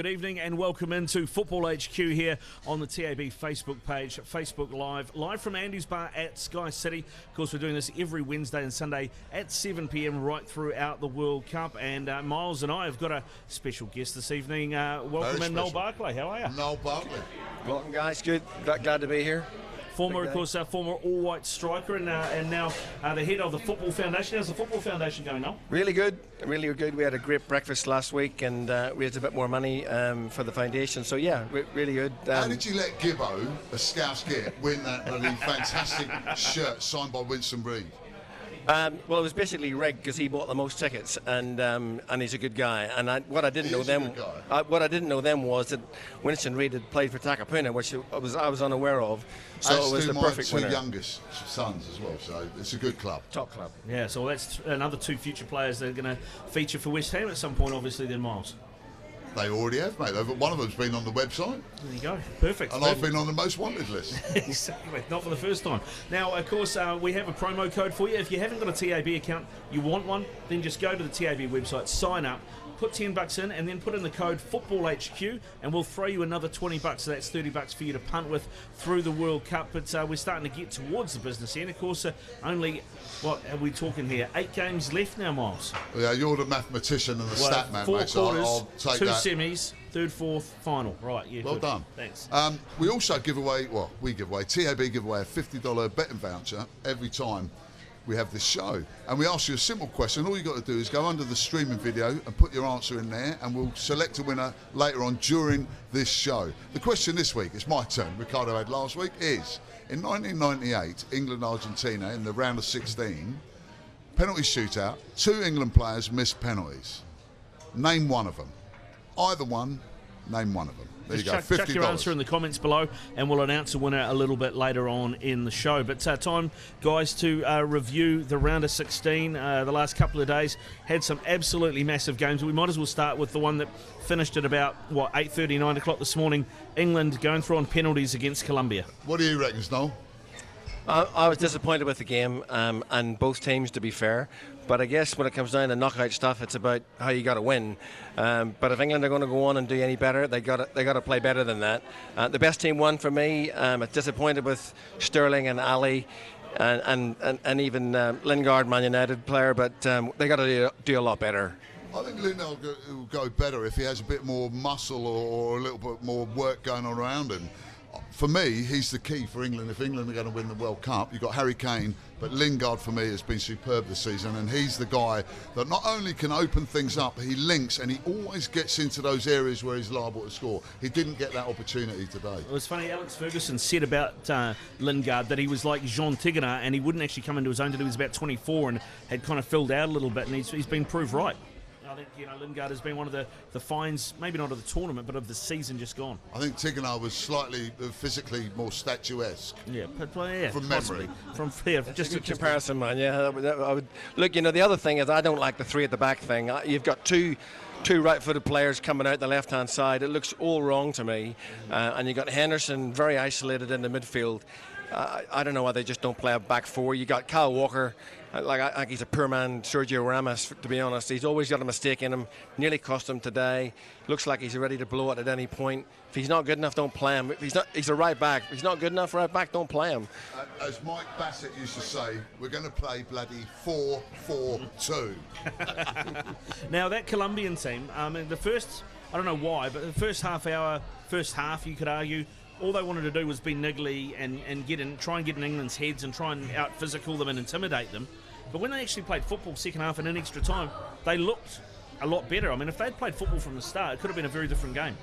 good evening and welcome into Football HQ here on the TAB Facebook page, Facebook live from Andy's Bar at Sky City. Of course, we're doing this every Wednesday and Sunday at 7 p.m. right throughout the World Cup. And Miles and I have got a special guest this evening. Welcome in, Noel Barclay. How are you? Noel Barclay. Welcome, guys. Good. Glad to be here. Former all-white striker and now the head of the Football Foundation. How's the Football Foundation going, Noel? Really good. We had a great breakfast last week and raised a bit more money for the foundation. So, yeah, really good. How did you let Gibbo, a Scouse Git, win that bloody fantastic shirt signed by Winston Reid? Well, it was basically rigged because he bought the most tickets, and he's a good guy. And what I didn't know then was that Winston Reid had played for Takapuna, which I was unaware of. So it was the perfect winner. My two youngest sons as well, so it's a good club. Top club. Yeah, so that's another two future players that are going to feature for West Ham at some point, obviously, then Miles. They already have, mate. One of them's been on the website. There you go. Perfect. And I've been on the most wanted list. Exactly. Not for the first time. Now, of course, we have a promo code for you. If you haven't got a TAB account, you want one, then just go to the TAB website, sign up, put $10 in, and then put in the code FootballHQ, and we'll throw you another $20. So that's $30 for you to punt with through the World Cup. But we're starting to get towards the business end. Of course, only, what are we talking here? 8 games left now, Miles. Yeah, you're the mathematician and the stat man, 4 mate. quarters, so I'll take 2 that. semis, third, fourth, final. Right, yeah. Well good. done. Thanks. We also give away, TAB give away a $50 betting voucher every time we have this show, and we ask you a simple question. All you got to do is go under the streaming video and put your answer in there, and we'll select a winner later on during this show. The question this week, it's my turn, Ricardo had last week, is in 1998 England-Argentina in the round of 16 penalty shootout, 2 England players missed penalties. Name one of them. Either one, name one of them. There you go, $50. Chuck your answer in the comments below, and we'll announce a winner a little bit later on in the show. But time, guys, to review the round of 16. The last couple of days had some absolutely massive games. We might as well start with the one that finished at about, 8:30, 9 o'clock this morning. England going through on penalties against Colombia. What do you reckon, Noel? I was disappointed with the game, and both teams, to be fair. But I guess when it comes down to knockout stuff, it's about how you got to win. But if England are going to go on and do any better, they got to play better than that. The best team won for me. I'm disappointed with Sterling and Ali, and even Lingard, Man United player. But they got to do a lot better. I think Lingard will go better if he has a bit more muscle or a little bit more work going on around him. For me, he's the key for England. If England are going to win the World Cup, you've got Harry Kane, but Lingard for me has been superb this season, and he's the guy that not only can open things up, he links, and he always gets into those areas where he's liable to score. He didn't get that opportunity today. It was funny, Alex Ferguson said about Lingard that he was like Jean Tigana, and he wouldn't actually come into his own until he was about 24 and had kind of filled out a little bit, and he's been proved right. I think Lingard has been one of the finds, maybe not of the tournament, but of the season just gone. I think Tigana was slightly physically more statuesque. Yeah, from memory. Just a good comparison, man. Yeah, I would look. The other thing is I don't like the 3 at the back thing. You've got two right-footed players coming out the left-hand side. It looks all wrong to me. And you've got Henderson very isolated in the midfield. I don't know why they just don't play a back 4. You got Kyle Walker. I think he's a poor man, Sergio Ramos, to be honest. He's always got a mistake in him. Nearly cost him today. Looks like he's ready to blow it at any point. If he's not good enough, don't play him. He's a right back. If he's not good enough right back, don't play him. As Mike Bassett used to say, we're going to play bloody 4-4-2. Now, that Colombian team, I don't know why, but the first half, you could argue, all they wanted to do was be niggly and try and get in England's heads and try and out-physical them and intimidate them. But when they actually played football second half and in extra time, they looked a lot better. I mean, if they'd played football from the start, it could have been a very different game.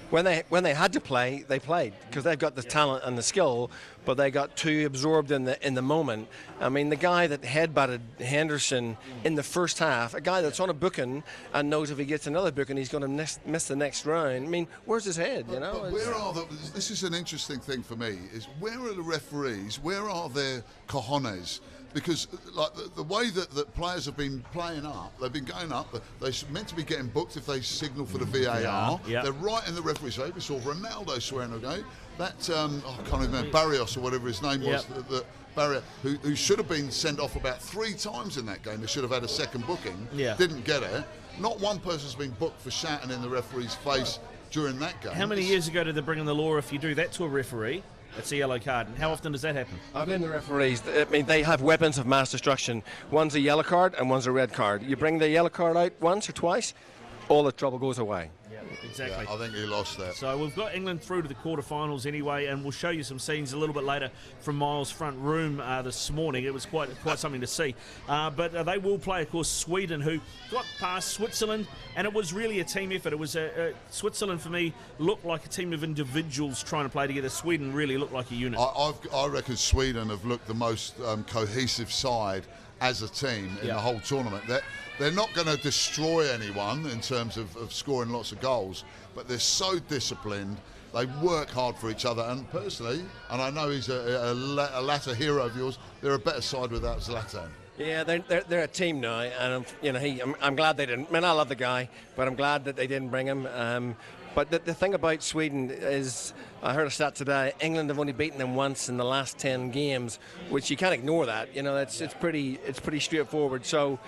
When they had to play, they played because they've got the talent and the skill, but they got too absorbed in the moment. I mean, the guy that headbutted Henderson in the first half, a guy that's on a booking and knows if he gets another booking, he's going to miss the next round. I mean, where's his head? But this is an interesting thing for me, is where are the referees? Where are their cojones? Because the way that players have been playing up, they've been going up. They're meant to be getting booked if they signal for the VAR. Yeah. They're right in the referee's way. We saw Ronaldo swearing again. That I can't even remember, Barrios or whatever his name was. Barrier, who should have been sent off about 3 times in that game. They should have had a second booking. Yeah. Didn't get it. Not one person's been booked for shouting in the referee's face during that game. How many years ago did they bring in the law if you do that to a referee, it's a yellow card? And how often does that happen? I've been the referees. I mean, they have weapons of mass destruction. One's a yellow card and one's a red card. You bring the yellow card out once or twice, all the trouble goes away. Yeah, exactly. Yeah, I think he lost that. So we've got England through to the quarterfinals anyway, and we'll show you some scenes a little bit later from Miles' front room this morning. It was quite something to see. But they will play, of course, Sweden, who got past Switzerland, and it was really a team effort. It was Switzerland, for me, looked like a team of individuals trying to play together. Sweden really looked like a unit. I reckon Sweden have looked the most cohesive side as a team in the whole tournament. They're not going to destroy anyone in terms of scoring lots of goals, but they're so disciplined. They work hard for each other, and personally, and I know he's a latter hero of yours, they're a better side without Zlatan. Yeah, they're a team now, and I'm glad they didn't. I mean, I love the guy, but I'm glad that they didn't bring him. But the thing about Sweden is, I heard a stat today, England have only beaten them once in the last 10 games, which you can't ignore that. You know, it's pretty straightforward. So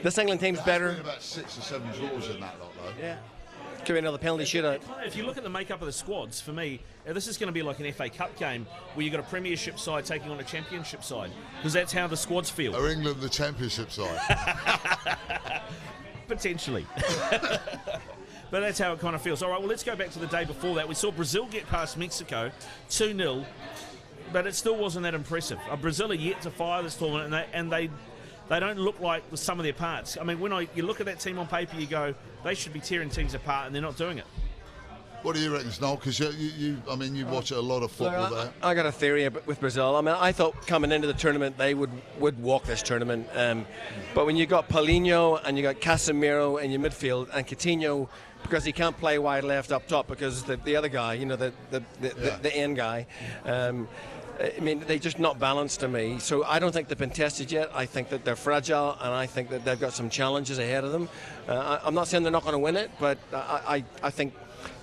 this England team's better. There's been about 6 or 7 draws in that lot, though. Yeah. Could be another penalty shootout. If you look at the makeup of the squads, for me, this is going to be like an FA Cup game where you've got a Premiership side taking on a Championship side, because that's how the squads feel. Are England the Championship side? Potentially. But that's how it kind of feels. All right, well, let's go back to the day before that. We saw Brazil get past Mexico 2-0, but it still wasn't that impressive. Brazil are yet to fire this tournament, and they don't look like the sum of their parts. I mean, you look at that team on paper, you go, they should be tearing teams apart, and they're not doing it. What do you reckon, Noel? Because you watch a lot of football there. I got a theory with Brazil. I mean, I thought coming into the tournament they would walk this tournament. But when you got Paulinho and you got Casemiro in your midfield and Coutinho, because he can't play wide left up top because the other guy, the end guy. I mean, they're just not balanced to me. So I don't think they've been tested yet. I think that they're fragile, and I think that they've got some challenges ahead of them. I'm not saying they're not going to win it, but I think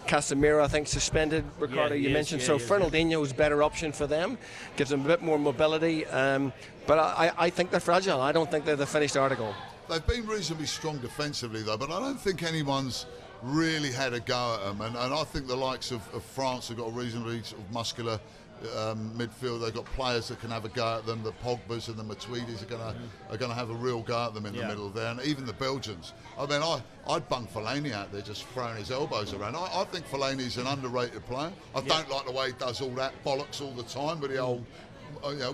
Casemiro, I think, suspended. Ricardo, you mentioned. So Fernandinho is a better option for them. Gives them a bit more mobility. But I think they're fragile. I don't think they're the finished article. They've been reasonably strong defensively, though, but I don't think anyone's really had a go at them. And I think the likes of France have got a reasonably sort of muscular midfield. They've got players that can have a go at them. The Pogbas and the Matuidis are going to have a real go at them in the middle there, and even the Belgians. I mean, I'd bung Fellaini out there just throwing his elbows around. I think Fellaini's an underrated player. I don't like the way he does all that bollocks all the time, but the old.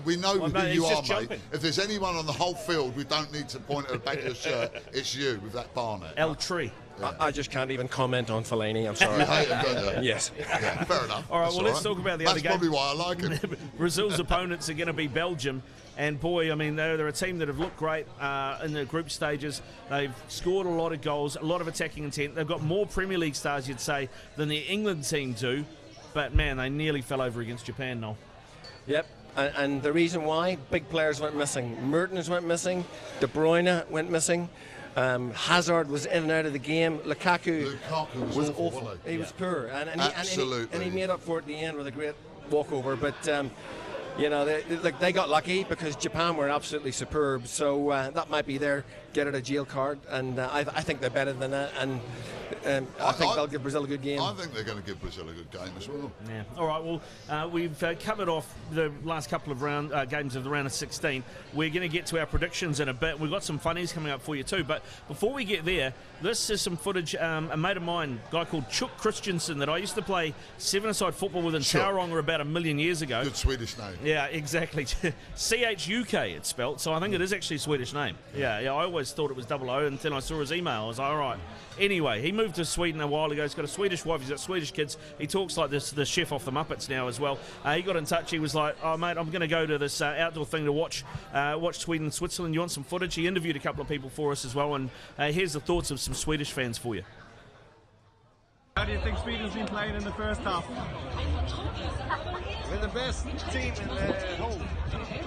We know who you are, mate. If there's anyone on the whole field we don't need to point at the back of your shirt, it's you with that barnet. El Tree. Yeah. I just can't even comment on Fellaini. I'm sorry. You hate him, don't you? Yes. Yeah, fair enough. All right, well, let's talk about the other game. That's probably why I like him. Brazil's opponents are going to be Belgium. And, boy, I mean, they're a team that have looked great in the group stages. They've scored a lot of goals, a lot of attacking intent. They've got more Premier League stars, you'd say, than the England team do. But, man, they nearly fell over against Japan, Noel. Yep. And the reason why, big players went missing. Mertens went missing. De Bruyne went missing. Hazard was in and out of the game. Lukaku was awful. He was poor. Absolutely. And he made up for it at the end with a great walkover. But, they got lucky because Japan were absolutely superb. So that might be their get-out-of-jail card. And I think they're better than that. And I think they'll give Brazil a good game. I think they're going to give Brazil a good game as well. Yeah. All right, well, we've covered off the last couple of games of the round of 16. We're going to get to our predictions in a bit. We've got some funnies coming up for you too. But before we get there, this is some footage. A mate of mine, a guy called Chuck Christensen, that I used to play seven-a-side football with in Tauranga about 1 million years ago. Good Swedish name. Yeah, exactly. C-H-U-K it's spelt, so I think it is actually a Swedish name. Yeah, I always thought it was double O, and then I saw his email. I was like, all right. Anyway, he moved to Sweden a while ago. He's got a Swedish wife. He's got Swedish kids. He talks like this, the chef off the Muppets now as well. He got in touch. He was like, oh, mate, I'm going to go to this outdoor thing to watch Sweden and Switzerland. You want some footage? He interviewed a couple of people for us as well, and here's the thoughts of some Swedish fans for you. How do you think Sweden's been playing in the first half? We're the best team in the whole.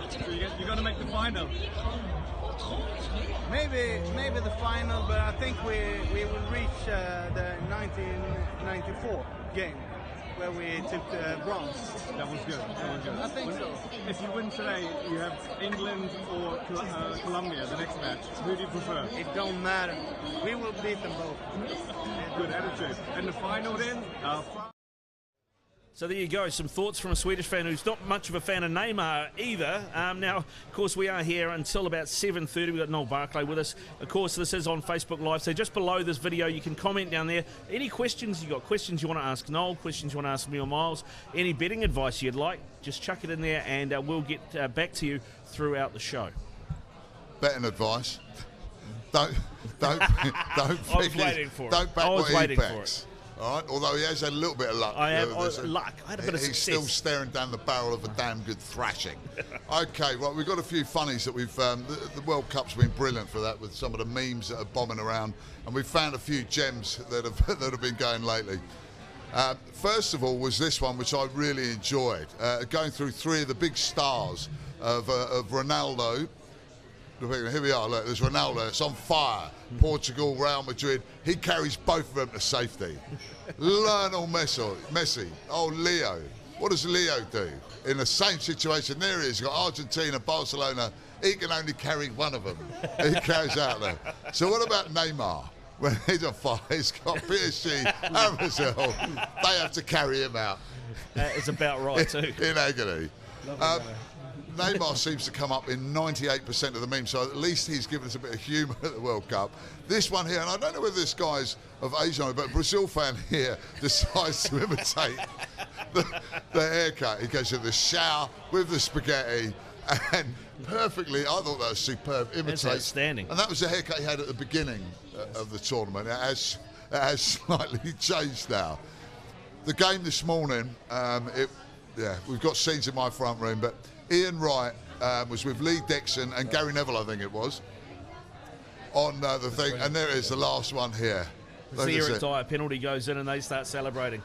So you're going to make the final? Maybe the final, but I think we will reach the 1994 game. where we took the bronze. That was good. That was good. I think so. If you win today, you have England or Colombia, the next match. Who do you prefer? It don't matter. We will beat them both. Good attitude. And the final then? So there you go, some thoughts from a Swedish fan who's not much of a fan of Neymar either. Now, of course, we are here until about 7:30. We've got Noel Barclay with us. Of course, this is on Facebook Live, so just below this video, you can comment down there. Any questions you got, questions you want to ask Noel, questions you want to ask me or Miles, any betting advice you'd like, just chuck it in there and we'll get back to you throughout the show. Betting advice. Don't I was waiting for it. Don't bet I was what he waiting for bets. it. All right, although he has had a little bit of luck. I have luck. I had a bit of He's success. still staring down the barrel of a damn good thrashing. Okay, well, we've got a few funnies that we've... the World Cup's been brilliant for that with some of the memes that are bombing around, and we've found a few gems that have been going lately. First of all was this one, which I really enjoyed, going through three of the big stars of Ronaldo. Here we are, look, there's Ronaldo, it's on fire. Portugal, Real Madrid, he carries both of them to safety. Lionel Messi, oh Leo, what does Leo do? In the same situation, there he is, he's got Argentina, Barcelona, he can only carry one of them. He carries out there. So what about Neymar? When he's on fire, he's got PSG and Brazil, they have to carry him out. It's about right too. In agony. Neymar seems to come up in 98% of the memes, so at least he's given us a bit of humour at the World Cup. This one here, and I don't know whether this guy's of age or not, but a Brazil fan here decides to imitate the haircut. He goes to the shower with the spaghetti and perfectly, I thought that was superb, imitates. That's outstanding. And that was the haircut he had at the beginning of the tournament. It has slightly changed now. The game this morning, we've got scenes in my front room, but Ian Wright was with Lee Dixon and Gary Neville, I think it was, on the thing. And there is the last one here. The Eric Dyer penalty goes in and they start celebrating.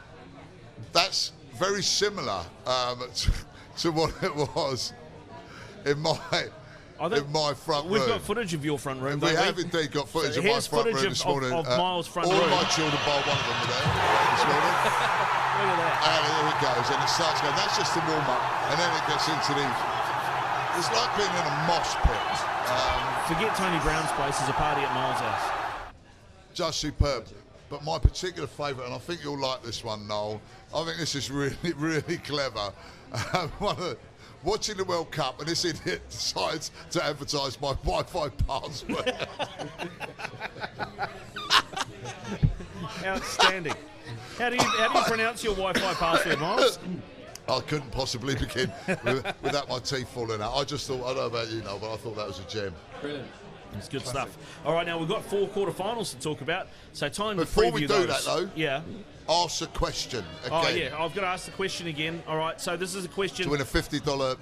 That's very similar to what it was in my front room. We've got footage of your front room. We have indeed got footage of my front room this morning. Of Miles' front all room. All my children, bar one of them, were there this morning. Look at that. And here it goes, and it starts going. That's just the warm up, and then it gets into the. It's like being in a mosh pit. Forget Tony Brown's place. There's a party at Miles' house. Just superb. But my particular favourite, and I think you'll like this one, Noel. I think this is really, really clever. Watching the World Cup, and this idiot decides to advertise my Wi-Fi password. Outstanding. How do you pronounce your Wi-Fi password, Miles? I couldn't possibly begin without my teeth falling out. I just thought, I don't know about you, Noel, but I thought that was a gem. Brilliant. It's good stuff. All right, now we've got 4 quarterfinals to talk about, so time Before to preview we do those. that, though, yeah. Ask a question again. Oh, yeah, I've got to ask the question again. All right, so this is a question. To win a $50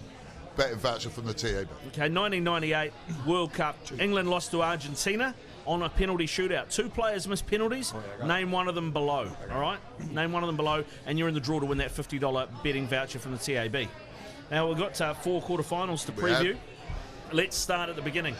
betting voucher from the TAB. Okay, 1998 World Cup. England lost to Argentina on a penalty shootout. 2 players missed penalties. Name one of them below. All right? Name one of them below, and you're in the draw to win that $50 betting voucher from the TAB. Now, we've got 4 quarterfinals to preview. Let's start at the beginning.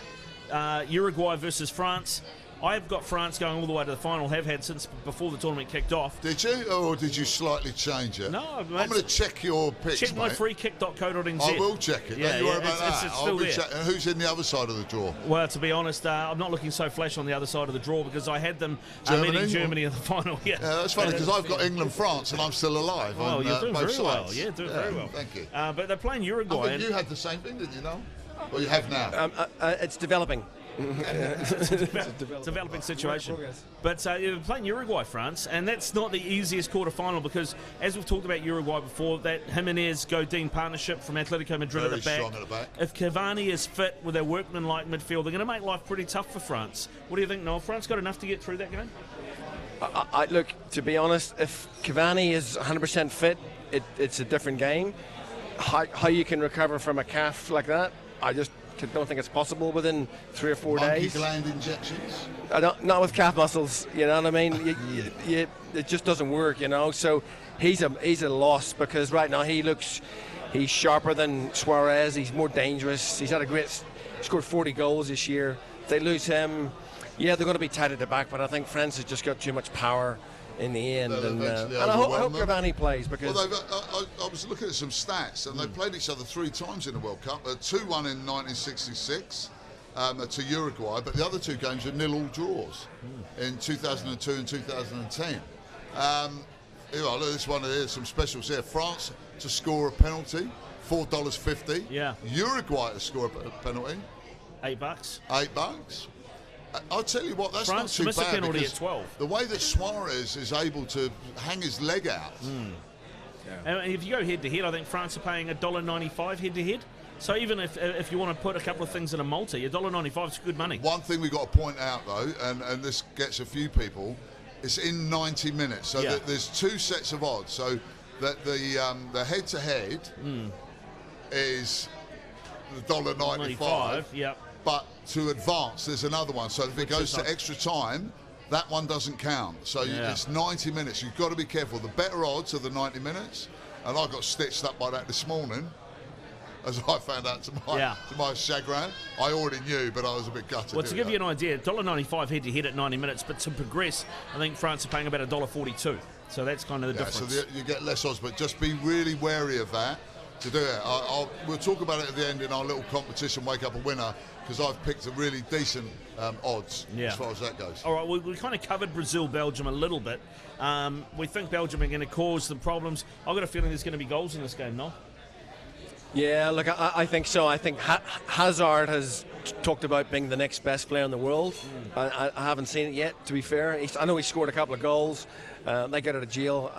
Uruguay versus France. I've got France going all the way to the final, have had since before the tournament kicked off. Did you? Or did you slightly change it? No, I'm going to check your picks, check my mate. freekick.co.nz. I will check it. Don't you worry about that. It's still there. And who's in the other side of the draw? Well, to be honest, I'm not looking so flash on the other side of the draw because I had them meeting Germany in the final. Yeah, that's funny because I've got England-France and I'm still alive. Oh, you're doing very well. Sides. Yeah, doing very well. Thank you. But they're playing Uruguay. I think you had the same thing, didn't you, Noel? Well, you have now. It's developing. Developing situation. But you're playing Uruguay, France, and that's not the easiest quarter-final because, as we've talked about Uruguay before, that Jimenez-Godin partnership from Atletico Madrid Very at the back. strong at the back. If Cavani is fit with their workman-like midfield, they're going to make life pretty tough for France. What do you think, Noel? France got enough to get through that game? Look, to be honest, if Cavani is 100% fit, it's a different game. How you can recover from a calf like that, I just don't think it's possible within 3 or 4 days. Gland injections? Not with calf muscles, you know what I mean? It just doesn't work, you know. So he's a loss because right now he's sharper than Suarez. He's more dangerous. He's scored 40 goals this year. If they lose him, yeah, they're going to be tight at the back, but I think France has just got too much power. in the end. They'll And eventually I hope overwhelm them. Cavani plays because. Well, I was looking at some stats, and they played each other 3 times in the World Cup. 2-1 in 1966 to Uruguay, but the other 2 games were 0-0 draws in 2002 and 2010. Look, this one here, some specials here. France to score a penalty, $4.50. Yeah. Uruguay to score a penalty, $8. $8. I'll tell you what, that's France not to miss too a bad penalty because at 12. the way that Suarez is able to hang his leg out. And if you go head to head, I think France are paying $1.95 head to head. So even if you want to put a couple of things in a multi, $1.95 is good money. One thing we've got to point out though, and this gets a few people, it's in 90 minutes. So Yeah. there's 2 sets of odds. So that the head-to-head is the $1.95. Yep. But to advance, there's another one. So if it goes is to up. extra time, that one doesn't count. So Yeah. it's 90 minutes. You've got to be careful. The better odds are the 90 minutes. And I got stitched up by that this morning, as I found out to my chagrin. I already knew, but I was a bit gutted. Well, to give you an idea, $1.95 head to head at 90 minutes, but to progress, I think France are paying about $1.42. So that's kind of the difference. So you get less odds, but just be really wary of that to do it. We'll talk about it at the end in our little competition, Wake Up a Winner, because I've picked a really decent odds as far as that goes. All right, we kind of covered Brazil-Belgium a little bit. We think Belgium are going to cause some problems. I've got a feeling there's going to be goals in this game, no? Yeah, look, I think so. I think Hazard has talked about being the next best player in the world. I haven't seen it yet, to be fair. I know he scored a couple of goals. They got out of jail.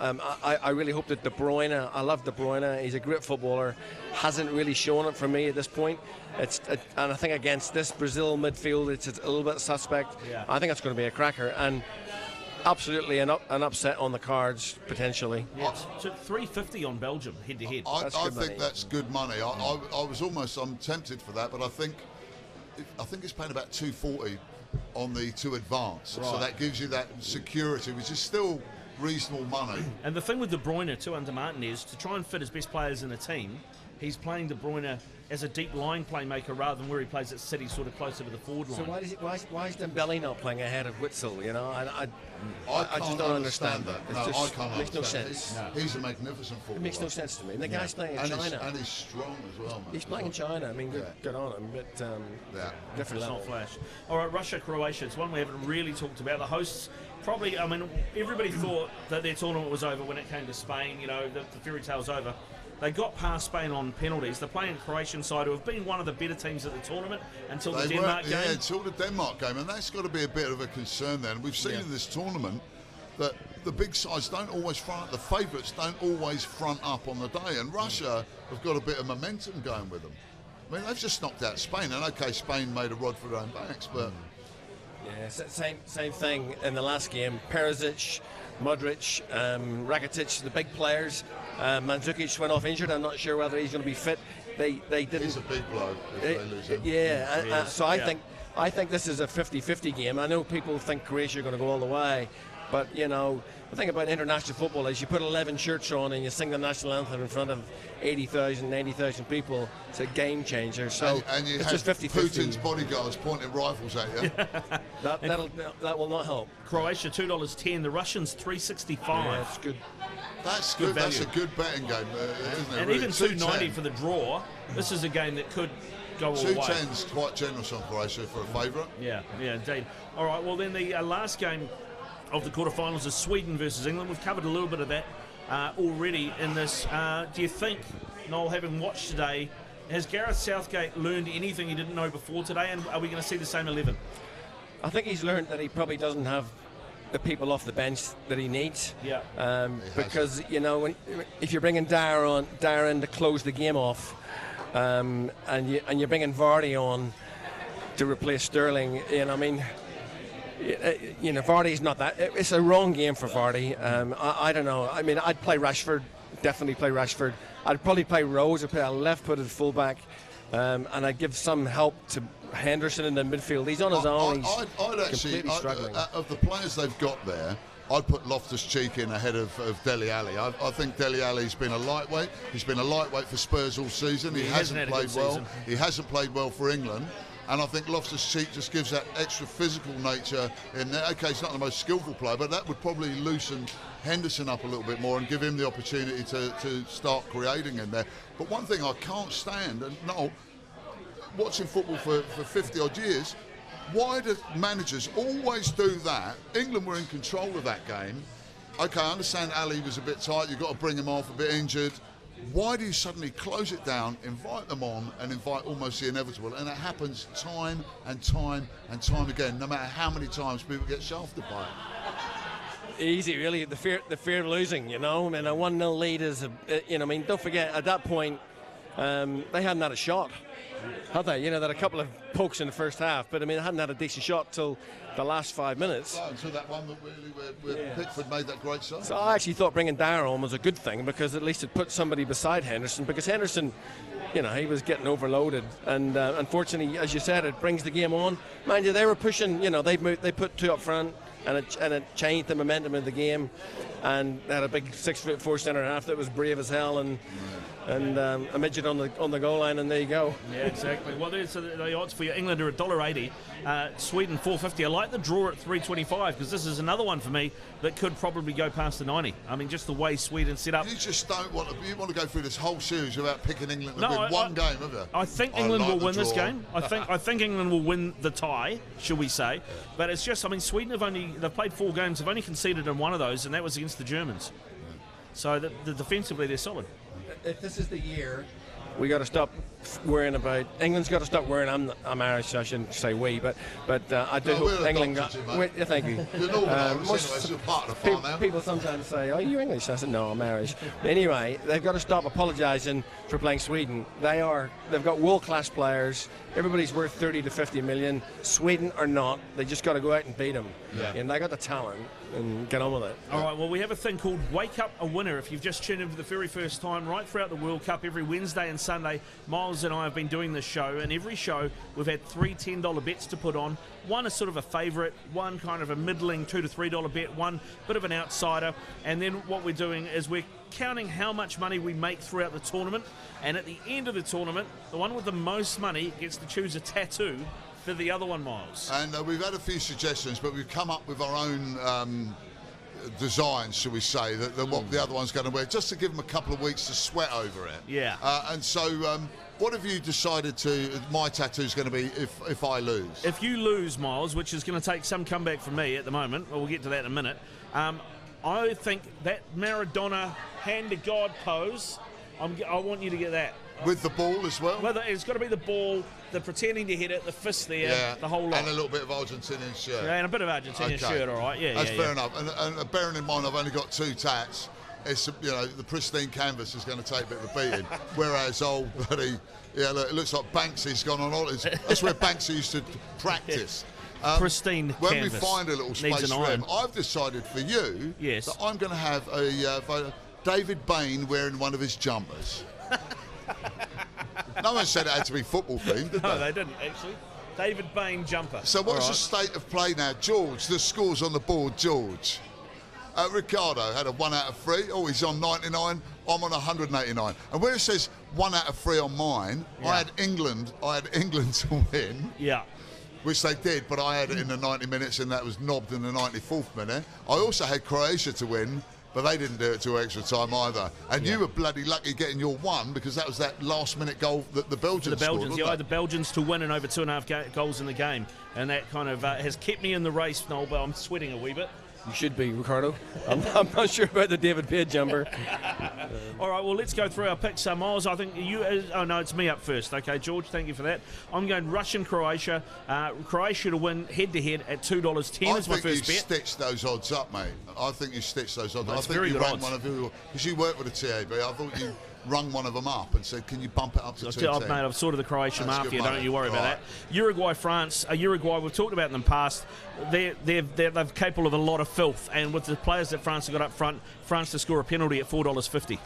I really hope that De Bruyne, I love De Bruyne, he's a great footballer, hasn't really shown it for me at this point. And I think against this Brazil midfield, it's a little bit suspect. Yeah. I think it's going to be a cracker. And absolutely an upset on the cards, potentially. Yeah, so $3.50 on Belgium, head to head. I That's good think money. that's good money. I'm tempted for that, but I think it's paying about $2.40 on the to advance. So that gives you that security, which is still reasonable money. And the thing with De Bruyne too under Martin is to try and fit his best players in the team, he's playing De Bruyne as a deep line playmaker rather than where he plays at City, sort of closer to the forward line. So why is Dembele not playing ahead of Witsel? You know, I I just can't don't understand that. No, It I can't makes no understand. sense. He's a magnificent footballer. It makes no sense to me. And the guy's playing in and China. and he's strong as well, man. He's playing in China. I mean, good on him, but different It's level. not flash. All right, Russia-Croatia. It's one we haven't really talked about. The hosts probably, I mean, everybody thought that their tournament was over when it came to Spain. You know, the fairy tale's over. They got past Spain on penalties. They're playing a Croatian side who have been one of the better teams at the tournament until the Denmark game. Yeah, until the Denmark game, and that's got to be a bit of a concern then. We've seen in this tournament that the big sides don't always front, the favourites don't always front up on the day, and Russia have got a bit of momentum going with them. I mean, they've just knocked out Spain, and okay, Spain made a rod for their own backs, but... Yeah, same thing in the last game. Perisic, Modric, Rakitic, the big players. Mandzukic went off injured. I'm not sure whether he's going to be fit. They didn't. He's a big blow if they lose him. Yeah, so I think this is a 50-50 game. I know people think Croatia are going to go all the way, but you know the thing about international football is you put 11 shirts on and you sing the national anthem in front of 80,000, 90,000 people. It's a game changer. So and you it's have just 50-50. Putin's bodyguards pointing rifles at you. That will not help. Croatia $2.10. The Russians $3.65. Yeah, it's good. That's Good good. That's a value. good betting game, isn't it? And really? even $2.90 2.10. for the draw. This is a game that could go all the way. 2.10's quite generous on Croatia for a favourite. Yeah, indeed. All right, well then the last game of the quarterfinals is Sweden versus England. We've covered a little bit of that already in this. Do you think, Noel, having watched today, has Gareth Southgate learned anything he didn't know before today, and are we going to see the same 11? I think he's learned that he probably doesn't have the people off the bench that he needs. Yeah. Because you know, if you're bringing Dyer in to close the game off, and you're bringing Vardy on to replace Sterling, you know, I mean, you know, Vardy's not that. It's a wrong game for Vardy. I don't know. I mean, I'd play Rashford. Definitely play Rashford. I'd probably play Rose. I'd play a left-footed fullback, and I'd give some help to Henderson in the midfield. He's on his own. He's I'd actually, completely struggling. of the players they've got there, I'd put Loftus-Cheek in ahead of Dele Alli. I think Dele Alli's been a lightweight. He's been a lightweight for Spurs all season. He hasn't had a played good well. season. He hasn't played well for England. And I think Loftus-Cheek just gives that extra physical nature in there. Okay, he's not the most skillful player, but that would probably loosen Henderson up a little bit more and give him the opportunity to start creating in there. But one thing I can't stand, and no, watching football for 50 odd years, why do managers always do that? England were in control of that game. Okay, I understand Ali was a bit tight, you've got to bring him off, a bit injured. Why do you suddenly close it down, invite them on, and invite almost the inevitable? And it happens time and time and time again, no matter how many times people get shafted by it. Easy, really. The fear of losing, you know. I mean, a 1-0 lead is, you know, I mean, don't forget, at that point, they hadn't had a shot, had they? You know, they had a couple of pokes in the first half, but I mean, they hadn't had a decent shot till the last 5 minutes. Right, until that one that really where Pickford made that great shot. So I actually thought bringing Dyer on was a good thing, because at least it put somebody beside Henderson, because Henderson, you know, he was getting overloaded, and unfortunately, as you said, it brings the game on. Mind you, they were pushing, you know, they put 2 up front, and it changed the momentum of the game, and they had a big 6'4" centre half that was brave as hell, and a midget on the goal line, and there you go. Yeah, exactly. Well, there's the odds for you. England are $1.80, Sweden $4.50. I like the draw at $3.25, because this is another one for me that could probably go past the 90. I mean, just the way Sweden set up. You just don't want to. You want to go through this whole series without picking England to win one game, have you? I think England will win this game. I think England will win the tie, shall we say? But it's just, I mean, Sweden they've played 4 games, they've only conceded in one of those, and that was against the Germans. So the defensively they're solid. If this is the year, we got to stop worrying about. England's got to stop worrying. I'm Irish, so I shouldn't say we, but I do hope England got. Thank you. You're Northern Irish anyway, so you're part of the farm now. People sometimes say, "Are you English?" I said, "No, I'm Irish." But anyway, they've got to stop apologising for playing Sweden. They've got world-class players. Everybody's worth 30 to 50 million. Sweden are not. They just got to go out and beat them. Yeah. And they got the talent and get on with it. All right, well, we have a thing called Wake Up a Winner. If you've just tuned in for the very first time, right throughout the World Cup, every Wednesday and Sunday, Miles and I have been doing this show, and every show we've had 3 $10 bets to put on. One is sort of a favourite, one kind of a middling $2 to $3 bet, one bit of an outsider, and then what we're doing is we're counting how much money we make throughout the tournament, and at the end of the tournament, the one with the most money gets to choose a tattoo for the other one, Miles. And we've had a few suggestions, but we've come up with our own designs, shall we say, that what the other one's going to wear, just to give them a couple of weeks to sweat over it. Yeah. And so, what have you decided my tattoo's going to be if I lose? If you lose, Miles, which is going to take some comeback from me at the moment, well, we'll get to that in a minute, I think that Maradona hand to God pose, I want you to get that. With the ball as well? Well, it's got to be the ball, the pretending to hit it, the fist there, the whole lot. And a little bit of Argentinian shirt. Yeah, and a bit of Argentinian shirt, all right. Yeah, that's fair enough. And bearing in mind I've only got 2 tats, it's, you know, the pristine canvas is going to take a bit of a beating. Whereas old buddy, look, it looks like Banksy's gone on holidays. That's where Banksy used to practice. Pristine when canvas. We find a little space for him, I've decided for you that I'm going to have a David Bain wearing one of his jumpers. No one said it had to be football themed, did they? No, they didn't, actually. David Bain jumper. So what's the state of play now? George, the score's on the board, George. Ricardo had a 1 out of 3. Oh, he's on 99. I'm on 189. And where it says 1 out of 3 on mine, I had England to win. Yeah. Which they did, but I had it in the 90 minutes, and that was knobbed in the 94th minute. I also had Croatia to win, but they didn't do it till extra time either. And you were bloody lucky getting your 1, because that was that last-minute goal that the Belgians scored. I had the Belgians to win in over 2.5 goals in the game, and that kind of has kept me in the race, Noel, but I'm sweating a wee bit. You should be, Ricardo. I'm not sure about the David Bain jumper. All right, well, let's go through our picks. Miles, I think you... oh, no, it's me up first. Okay, George, thank you for that. I'm going Russian-Croatia. Croatia to win head-to-head at $2.10 is my first bet. I think you stitched those odds up, mate. I think you stitched those odds up. That's I think very you good rang odds. one of you... Because you work with the TAB. I thought you rung one of them up and said, can you bump it up to 210? Mate, I've sorted the Croatian That's mafia, don't you worry about that. Uruguay, France. Uruguay, we've talked about in the past. They're capable of a lot of filth, and with the players that France have got up front, France to score a penalty at $4.50.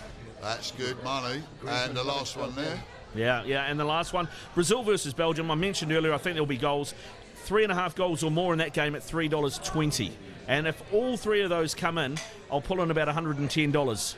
That's good money. And the last one there? Yeah, and the last one, Brazil versus Belgium. I mentioned earlier, I think there'll be goals. 3.5 goals or more in that game at $3.20. And if all 3 of those come in, I'll pull in about $110.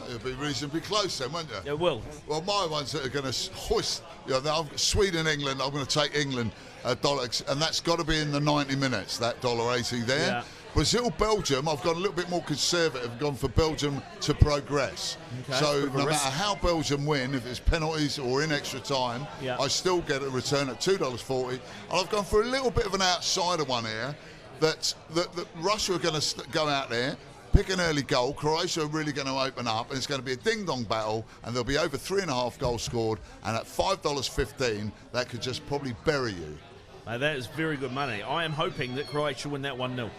It'll be reasonably close then, won't you? It will. Well, my ones that are going to hoist, you know, I've got Sweden, England. I'm going to take England $1, and that's got to be in the 90 minutes. That $1.80 there. Yeah. Brazil, Belgium. I've gone a little bit more conservative. Gone for Belgium to progress. Okay, So bit of a no risk. matter how Belgium win, if it's penalties or in extra time, Yeah. I still get a return at $2.40. And I've gone for a little bit of an outsider one here. That Russia are going to go out there, pick an early goal. Croatia are really going to open up, and it's going to be a ding-dong battle, and there'll be over 3.5 goals scored, and at $5.15, that could just probably bury you. That is very good money. I am hoping that Croatia win that 1-0.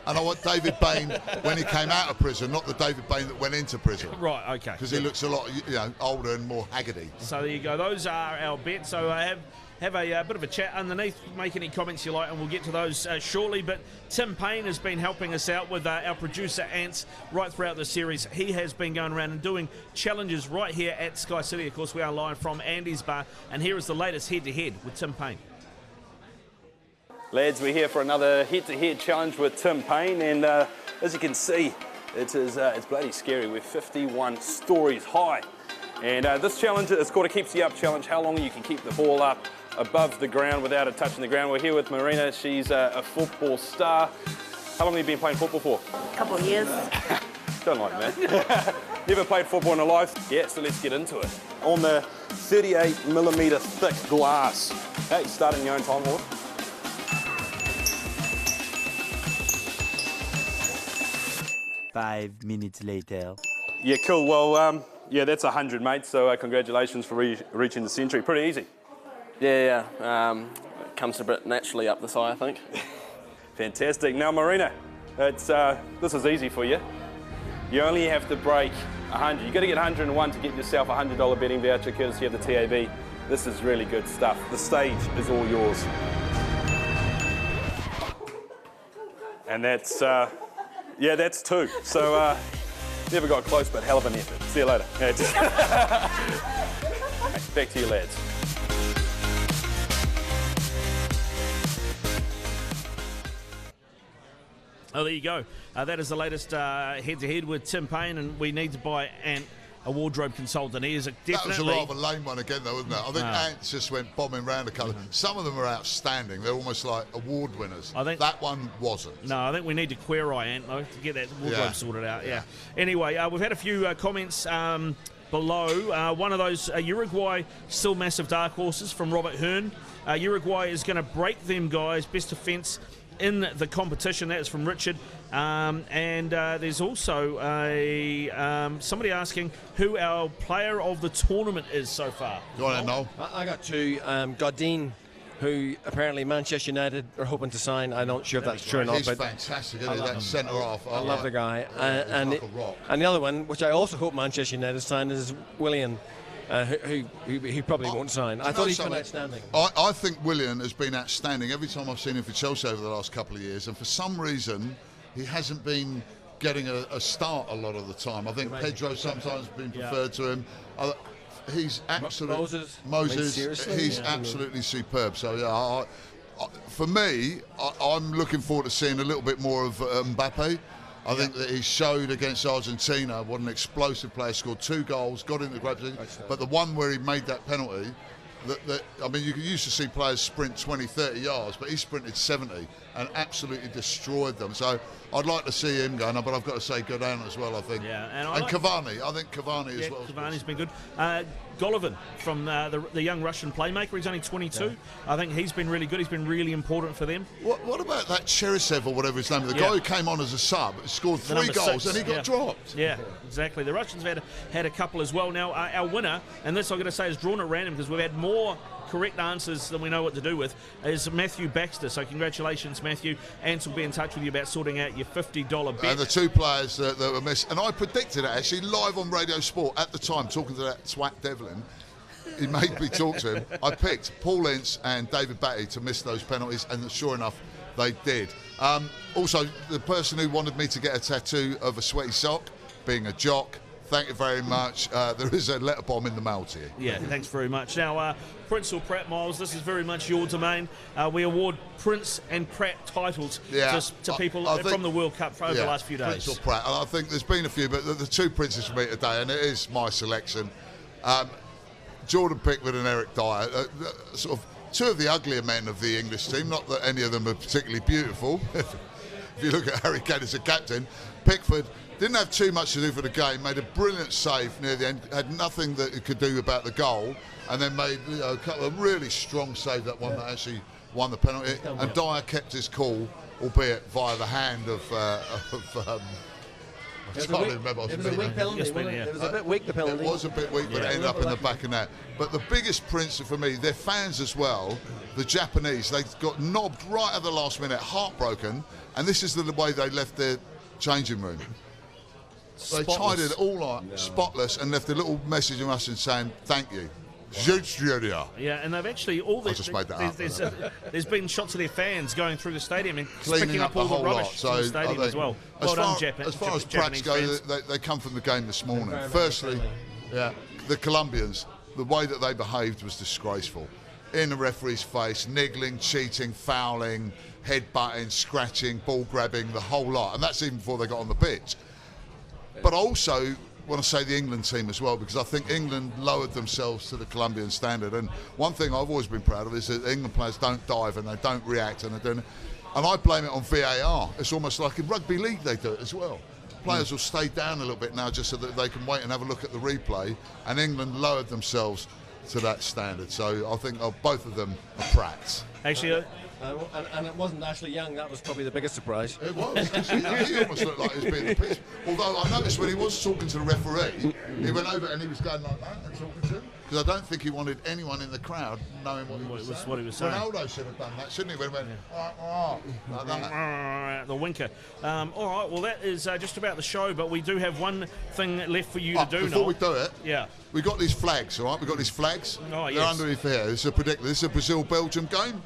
And I want David Bain when he came out of prison, not the David Bain that went into prison. Right, okay. Because he looks a lot, older and more haggardy. So there you go. Those are our bets. So have a bit of a chat underneath. Make any comments you like, and we'll get to those shortly. But Tim Payne has been helping us out with our producer Ants right throughout the series. He has been going around and doing challenges right here at Sky City. Of course, we are live from Andy's Bar, and here is the latest head-to-head with Tim Payne. Lads, we're here for another head-to-head challenge with Tim Payne, and as you can see, it's bloody scary. We're 51 stories high, and this challenge is called a Keeps You Up challenge. How long you can keep the ball up above the ground without it touching the ground. We're here with Marina. She's a football star. How long have you been playing football for? A couple of years. Don't like that. Never played football in her life? Yeah, so let's get into it. On the 38mm thick glass. Hey, starting your own time, Lord. Five minutes later. Yeah, cool. Well, yeah, that's 100, mate. So congratulations for reaching the century. Pretty easy. Yeah. It comes a bit naturally up this high, I think. Fantastic. Now, Marina, this is easy for you. You only have to break 100. You've got to get 101 to get yourself a $100 betting voucher courtesy of the TAB. This is really good stuff. The stage is all yours. And that's, yeah, that's 2. So, never got close, but hell of an effort. See you later. Back to you, lads. Oh, there you go. That is the latest head-to-head with Tim Payne, and we need to buy Ant a wardrobe consultant. He is definitely... That was a rather lame one again, though, wasn't it? I think Ants just went bombing round a couple. Some of them are outstanding. They're almost like award winners. I think that one wasn't. No, I think we need to query Ant, though, to get that wardrobe sorted out. Yeah. Anyway, we've had a few comments below. One of those, Uruguay, still massive dark horses from Robert Hearn. Uruguay is going to break them, guys. Best defence in the competition. That is from Richard. And there's also somebody asking who our player of the tournament is so far. Go on, Noel. I got 2. Godin, who apparently Manchester United are hoping to sign. I'm not sure if that's true or not. He's fantastic, isn't he? That centre half. I love the guy. And the other one, which I also hope Manchester United sign, is Willian. Who probably won't sign. I thought he's been outstanding. I think Willian has been outstanding every time I've seen him for Chelsea over the last couple of years, and for some reason he hasn't been getting a start a lot of the time. I think Pedro sometimes been preferred to him. He's absolutely Moses. He's absolutely superb. So yeah, for me, I'm looking forward to seeing a little bit more of Mbappe. I think that he showed against Argentina what an explosive player, scored 2 goals, got into the great position, but the one where he made that penalty, I mean, you used to see players sprint 20, 30 yards, but he sprinted 70 and absolutely destroyed them. So I'd like to see him going, but I've got to say Godin as well, I think. Yeah, and Cavani. I think Cavani as well. Cavani's been good. Golovin from the young Russian playmaker. He's only 22. Yeah. I think he's been really good. He's been really important for them. What about that Cherisev or whatever his name is? The guy who came on as a sub, scored 3 goals, and he got dropped. Yeah, exactly. The Russians have had a couple as well. Now, our winner, and this I'm going to say is drawn at random because we've had more correct answers than we know what to do with, is Matthew Baxter. So congratulations, Matthew. Ants will be in touch with you about sorting out your $50 bet. And the 2 players that were missed, and I predicted it actually live on Radio Sport at the time, talking to that swat Devlin. He made me talk to him. I picked Paul Ince and David Batty to miss those penalties, and sure enough, they did. Also, the person who wanted me to get a tattoo of a sweaty sock, being a jock, Thank you very much. There is a letter bomb in the mail to you. Yeah, thanks very much. Now, Prince or Pratt, Miles, this is very much your domain. We award Prince and Pratt titles to people I think, from the World Cup over the last few days. Prince or Pratt. And I think there's been a few, but the two princes for me today, and it is my selection, Jordan Pickford and Eric Dyer, sort of two of the uglier men of the English team. Not that any of them are particularly beautiful. If you look at Harry Kane as a captain, Pickford didn't have too much to do for the game, made a brilliant save near the end, had nothing that he could do about the goal, and then made a couple of really strong saves, that one that actually won the penalty. And Dyer kept his cool, albeit via the hand of I can't remember. It was a weak penalty. It was a bit weak, the penalty. It was a bit weak, but it ended up in the back of net. But the biggest prince for me, their fans as well, the Japanese, they got knobbed right at the last minute, heartbroken, and this is the way they left their changing room. They tied it all up, spotless, and left a little message in Russian saying, thank you. Yeah, and they've actually I just made that up. There's been shots of their fans going through the stadium and Cleaning picking up the all the whole rubbish lot. from the stadium as well. Well done, Japan. As far as Japanese Prats go, fans. they come from the game this morning. Firstly, the Colombians, the way that they behaved was disgraceful. In the referee's face, niggling, cheating, fouling, head-butting, scratching, ball grabbing, the whole lot. And that's even before they got on the pitch. But also want to say the England team as well, because I think England lowered themselves to the Colombian standard. And one thing I've always been proud of is that England players don't dive and they don't react, and they don't. And I blame it on VAR. It's almost like in rugby league they do it as well. Players will stay down a little bit now just so that they can wait and have a look at the replay. And England lowered themselves to that standard. So I think both of them are Prats. Actually, and it wasn't Ashley Young. That was probably the biggest surprise. It was. He almost looked like he was being the piss. Although I noticed when he was talking to the referee, he went over and he was going like that and talking to him. Because I don't think he wanted anyone in the crowd knowing what he was saying. What he was saying. Ronaldo should have done that, shouldn't he? When he went, like that. The winker. All right, well, that is just about the show, but we do have one thing left for you to do, before we do it, we got these flags, all right? We got these flags. Oh, They're yes. underneath here. This is a predictor. This is a Brazil-Belgium game.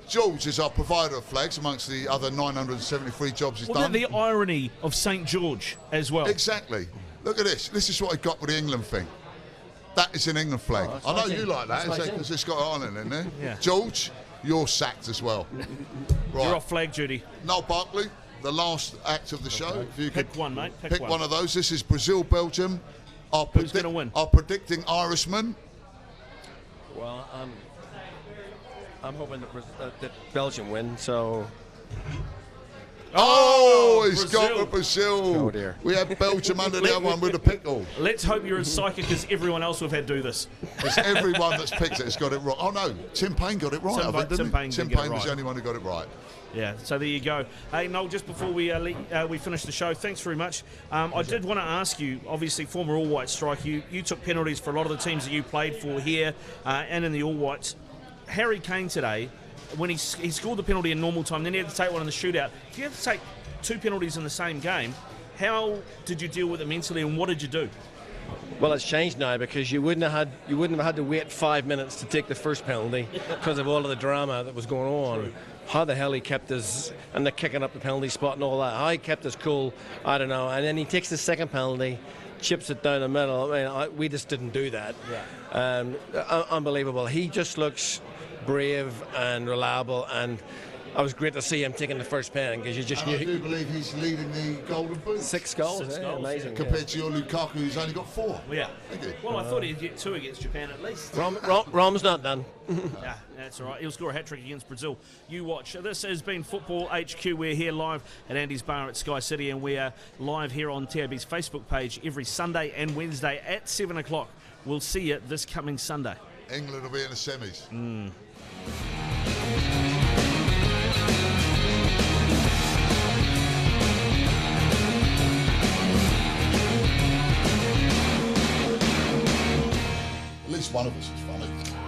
George is our provider of flags amongst the other 973 jobs he's done. The irony of St. George as well. Exactly. Look at this. This is what I got with the England thing. That is an England flag. I know you like that because it's got Ireland in there. Yeah. George, you're sacked as well. Right. You're off flag duty. Noel Barkley, the last act of the show. If you Pick could one, mate. pick one of those. This is Brazil-Belgium. Who's going to win? Our predicting Irishman. Well, I'm hoping that Belgium win. So. Oh, he's Brazil. got with Brazil. Oh, dear. We have Belgium under the other one with the pickle. Let's hope you're as psychic as everyone else we've had do this. It's everyone that's picked it has got it right. Oh no, Tim Payne got it right. Tim I think, didn't he? Tim did get it Payne was right. the only one who got it right. Yeah, so there you go. Hey, Noel, just before we finish the show, thanks very much. I did want to ask you, obviously, former All White striker, you took penalties for a lot of the teams that you played for here and in the All Whites. Harry Kane today, when he scored the penalty in normal time, then he had to take one in the shootout. If you had to take two penalties in the same game, how did you deal with it mentally, and what did you do? Well, it's changed now because you wouldn't have had to wait 5 minutes to take the first penalty because of all of the drama that was going on. How the hell he kept his, and the kicking up the penalty spot and all that, how he kept his cool, I don't know. And then he takes the second penalty, chips it down the middle. I mean, we just didn't do that. Unbelievable. He just looks brave and reliable, and it was great to see him taking the first pen because you just knew. I do believe he's leading the Golden Boot. 6 goals. Six goals, Amazing. Compared to your Lukaku, who's only got 4. Yeah. Thank you. Well, I thought he'd get 2 against Japan at least. Rom's not done. Yeah, that's all right. He'll score a hat-trick against Brazil. You watch. This has been Football HQ. We're here live at Andy's Bar at Sky City, and we are live here on TAB's Facebook page every Sunday and Wednesday at 7 o'clock. We'll see you this coming Sunday. England will be in the semis. At least one of us is funny.